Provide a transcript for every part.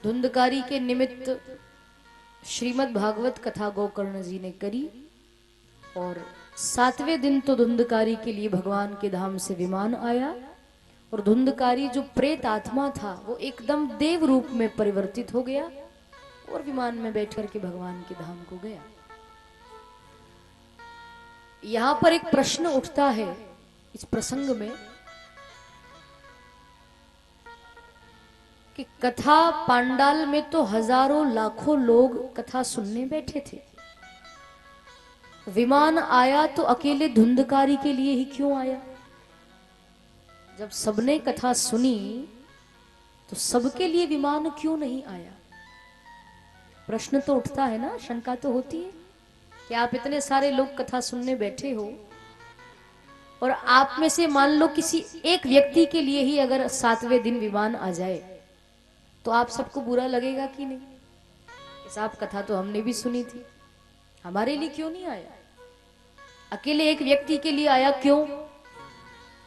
धुंधकारी के निमित्त श्रीमद् भागवत कथा गोकर्ण जी ने करी और 7वें दिन तो धुंधकारी के लिए भगवान के धाम से विमान आया और धुंधकारी जो प्रेत आत्मा था वो एकदम देव रूप में परिवर्तित हो गया और विमान में बैठकर के भगवान के धाम को गया। यहां पर एक प्रश्न उठता है इस प्रसंग में कि कथा पांडाल में तो हजारों लाखों लोग कथा सुनने बैठे थे, विमान आया तो अकेले धुंधकारी के लिए ही क्यों आया? जब सबने कथा सुनी तो सबके लिए विमान क्यों नहीं आया? प्रश्न तो उठता है ना, शंका तो होती है कि आप इतने सारे लोग कथा सुनने बैठे हो और आप में से मान लो किसी एक व्यक्ति के लिए ही अगर 7वें दिन विमान आ जाए तो आप सबको बुरा लगेगा कि नहीं? साहब कथा तो हमने भी सुनी थी, हमारे लिए क्यों नहीं आया? अकेले एक व्यक्ति के लिए आया, क्यों?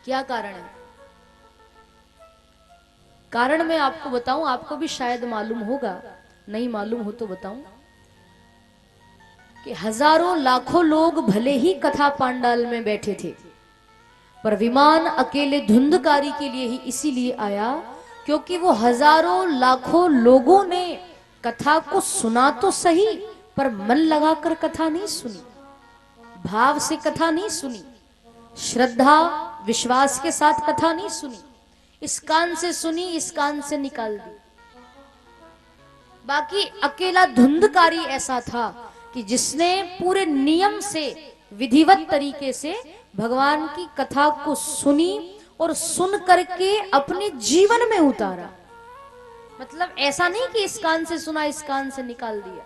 क्या कारण है? कारण मैं आपको बताऊं, आपको भी शायद मालूम होगा, नहीं मालूम हो तो बताऊं कि हजारों लाखों लोग भले ही कथा पांडाल में बैठे थे पर विमान अकेले धुंधकारी के लिए ही इसीलिए आया क्योंकि वो हजारों लाखों लोगों ने कथा को सुना तो सही पर मन लगाकर कथा नहीं सुनी, भाव से कथा नहीं सुनी, श्रद्धा विश्वास के साथ कथा नहीं सुनी। इस कान से सुनी, इस कान से निकाल दी। बाकी अकेला धुंधकारी ऐसा था कि जिसने पूरे नियम से विधिवत तरीके से भगवान की कथा को सुनी और सुन करके अपने जीवन में उतारा। मतलब ऐसा नहीं कि इस कान से सुना इस कान से निकाल दिया,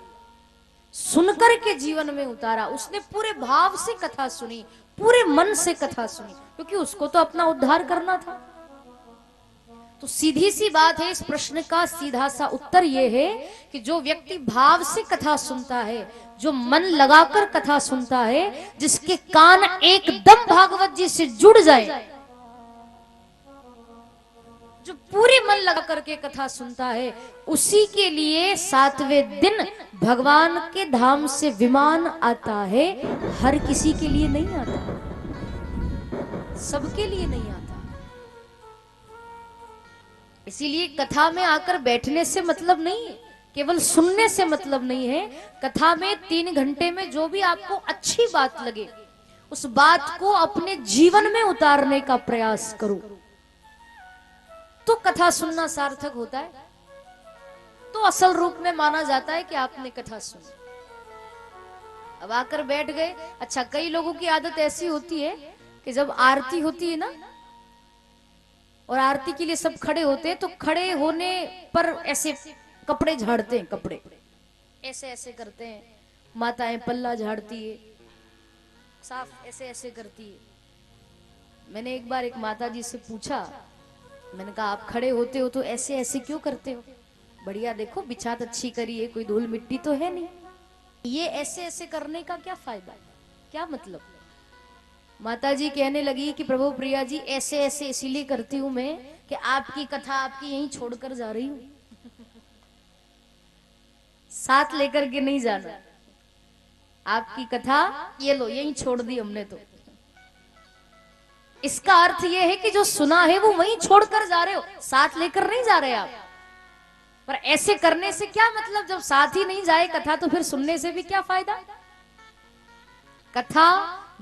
सुन करके जीवन में उतारा। उसने पूरे भाव से कथा सुनी, पूरे मन से कथा सुनी, क्योंकि उसको तो अपना उद्धार करना था। तो सीधी सी बात है, इस प्रश्न का सीधा सा उत्तर यह है कि जो व्यक्ति भाव से कथा सुनता है, जो मन लगाकर कथा सुनता है, जिसके कान एकदम भागवत जी से जुड़ जाए, जो पूरे मन लगा करके कथा सुनता है, उसी के लिए 7वें दिन भगवान के धाम से विमान आता है। हर किसी के लिए नहीं आता, सबके लिए नहीं आता। इसीलिए कथा में आकर बैठने से मतलब नहीं है, केवल सुनने से मतलब नहीं है। कथा में 3 घंटे में जो भी आपको अच्छी बात लगे उस बात को अपने जीवन में उतारने का प्रयास करो, तो कथा सुनना सार्थक होता है, तो असल रूप में माना जाता है कि आपने कथा सुनी। अब आकर बैठ गए। अच्छा, कई लोगों की आदत ऐसी होती है कि जब आरती होती है ना और आरती के लिए सब खड़े होते हैं तो खड़े होने पर ऐसे कपड़े झाड़ते हैं, कपड़े ऐसे ऐसे करते हैं, माताएं पल्ला झाड़ती है, साफ ऐसे ऐसे करती है। मैंने एक बार एक माता जी से पूछा, मैंने कहा आप खड़े होते हो तो ऐसे ऐसे क्यों करते हो? बढ़िया देखो बिछात अच्छी करी है, कोई धूल मिट्टी तो है नहीं, ये ऐसे ऐसे करने का क्या फायदा, क्या मतलब? माता जी कहने लगी कि प्रभु प्रिया जी ऐसे ऐसे इसीलिए करती हूं मैं कि आपकी कथा आपकी यहीं छोड़कर जा रही हूं, साथ लेकर के नहीं जाना। आपकी कथा ये लो यहीं छोड़ दी हमने तो। इसका अर्थ यह है कि जो सुना है वो वहीं छोड़कर जा रहे हो, साथ लेकर नहीं जा रहे आप। पर ऐसे करने से क्या मतलब? जब साथ ही नहीं जाए कथा तो फिर सुनने से भी क्या फायदा? कथा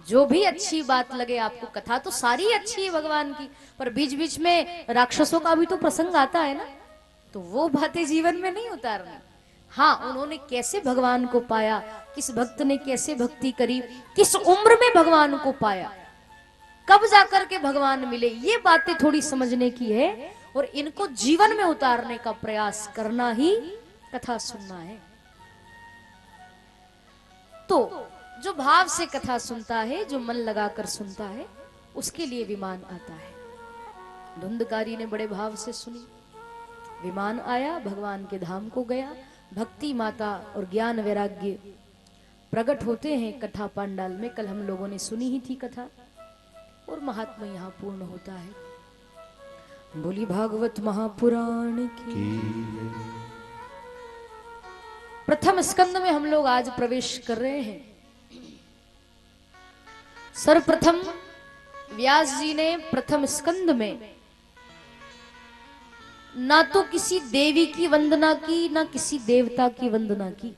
जो भी अच्छी बात लगे आपको, कथा तो सारी अच्छी है भगवान की, पर बीच बीच में राक्षसों का भी तो प्रसंग आता है ना, तो वो बातें जीवन में नहीं उतारनी। हाँ, उन्होंने कैसे भगवान को पाया, किस भक्त ने कैसे भक्ति करी, किस उम्र में भगवान को पाया, कब जाकर के भगवान मिले, ये बातें थोड़ी समझने की है और इनको जीवन में उतारने का प्रयास करना ही कथा सुनना है। तो जो भाव से कथा सुनता है, जो मन लगाकर सुनता है, उसके लिए विमान आता है। धुंधकारी ने बड़े भाव से सुनी, विमान आया, भगवान के धाम को गया। भक्ति माता और ज्ञान वैराग्य प्रकट होते हैं कथा पांडाल में। कल हम लोगों ने सुनी ही थी कथा और महात्मा यहाँ पूर्ण होता है। बोली भागवत महापुराण की। प्रथम स्कंद में हम लोग आज प्रवेश कर रहे हैं। सर्वप्रथम व्यास जी ने प्रथम स्कंद में ना तो किसी देवी की वंदना की, ना किसी देवता की वंदना की।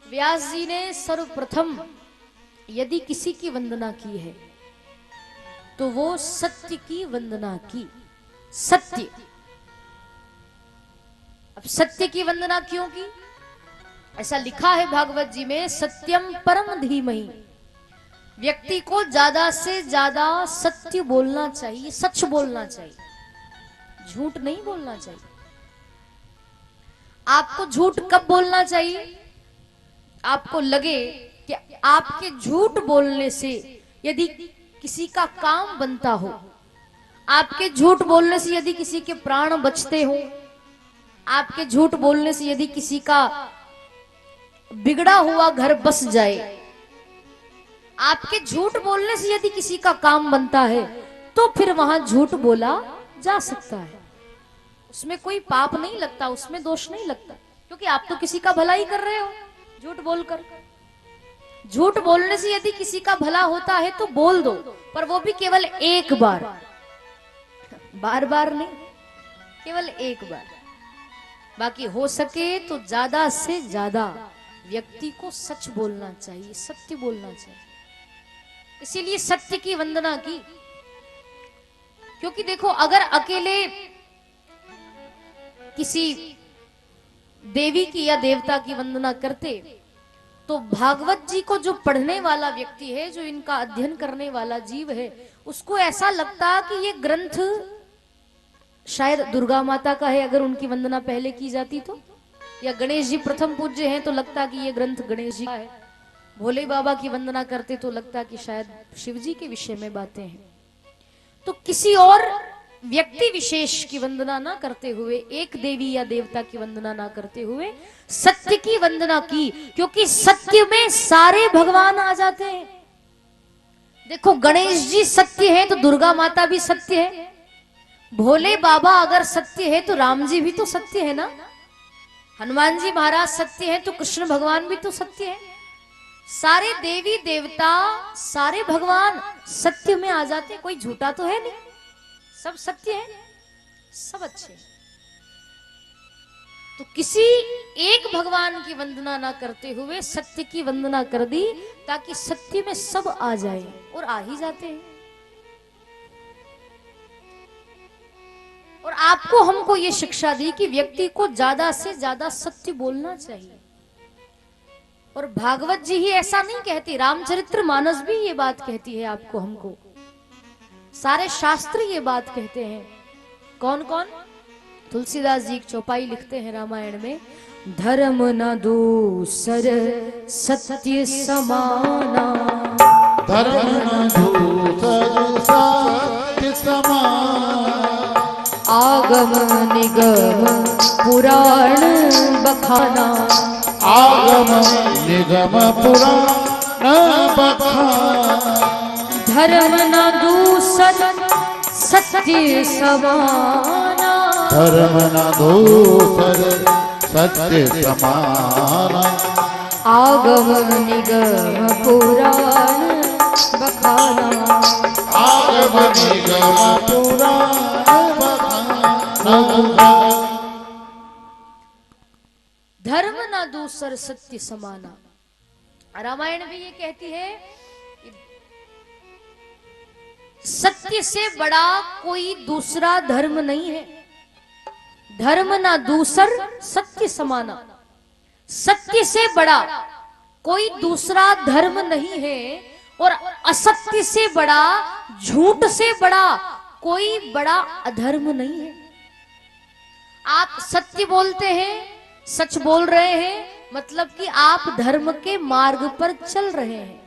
व्यास जी ने सर्वप्रथम यदि किसी की वंदना की है तो वो सत्य की वंदना की। सत्य, अब सत्य की वंदना क्यों की? ऐसा लिखा है भागवत जी में, सत्यम परम धीमहि। व्यक्ति को ज्यादा से ज्यादा सत्य बोलना चाहिए, सच बोलना चाहिए, झूठ नहीं बोलना चाहिए। आपको झूठ कब बोलना चाहिए? आपको लगे कि आपके झूठ बोलने से यदि किसी का काम बनता हो, आपके झूठ बोलने से यदि किसी के प्राण बचते हो, आपके झूठ बोलने से यदि किसी का बिगड़ा हुआ घर बस जाए, आपके झूठ बोलने से यदि किसी का काम बनता है, तो फिर वहां झूठ बोला जा सकता है। उसमें कोई पाप नहीं लगता, उसमें दोष नहीं लगता, क्योंकि आप तो किसी का भला ही कर रहे हो झूठ बोलकर। झूठ बोलने से यदि किसी का भला होता है तो बोल दो, पर वो भी केवल एक बार, बार बार नहीं, केवल एक बार। बाकी हो सके तो ज्यादा से ज्यादा व्यक्ति को सच बोलना चाहिए, सत्य बोलना चाहिए। इसीलिए सत्य की वंदना की, क्योंकि देखो अगर अकेले किसी देवी की या देवता की वंदना करते तो भागवत जी को जो पढ़ने वाला व्यक्ति है, जो इनका अध्ययन करने वाला जीव है, उसको ऐसा लगता कि ये ग्रंथ शायद दुर्गा माता का है अगर उनकी वंदना पहले की जाती तो, या गणेश जी प्रथम पूज्य हैं तो लगता कि ये ग्रंथ गणेश जी का है। भोले बाबा की वंदना करते तो लगता कि शायद शिव जी के विषय में बातें हैं। तो किसी और व्यक्ति विशेष की वंदना ना करते हुए, एक देवी या देवता की वंदना ना करते हुए सत्य की वंदना की, क्योंकि सत्य में सारे भगवान आ जाते हैं। देखो गणेश जी सत्य है तो दुर्गा माता भी सत्य है, भोले बाबा अगर सत्य है तो राम जी भी तो सत्य है ना, हनुमान जी महाराज सत्य है तो कृष्ण भगवान भी तो सत्य है। सारे देवी देवता, सारे भगवान सत्य में आ जाते, कोई झूठा तो है नहीं, सब सत्य है, सब अच्छे। तो किसी एक भगवान की वंदना ना करते हुए सत्य की वंदना कर दी, ताकि सत्य में सब आ जाए, और आ ही जाते हैं। और आपको हमको ये शिक्षा दी कि व्यक्ति को ज्यादा से ज्यादा सत्य बोलना चाहिए। और भागवत जी ही ऐसा नहीं कहती, रामचरित्र मानस भी ये बात कहती है आपको हमको, सारे शास्त्र ये बात कहते हैं। कौन कौन? तुलसीदास जी एक चौपाई लिखते हैं रामायण में, धर्म न दूसर सत्य समाना, धर्म न दूसर सत्य समाना, आगम निगम पुराण बखाना, आगम निगम पुराण बखाना, धर्म न दूसर सत्य समाना, धर्म न दूसर सत्य समाना, आगम निगम पुराण बखाना, आगम निगम पुराण बखाना, धर्म न दूसर सत्य समाना। रामायण भी ये कहती है सत्य से बड़ा कोई दूसरा धर्म नहीं है। धर्म ना दूसर सत्य समाना, सत्य से बड़ा कोई दूसरा धर्म नहीं है, और असत्य से बड़ा, झूठ से बड़ा कोई बड़ा अधर्म नहीं है। आप सत्य बोलते हैं, सच बोल रहे हैं, मतलब कि आप धर्म के मार्ग पर चल रहे हैं।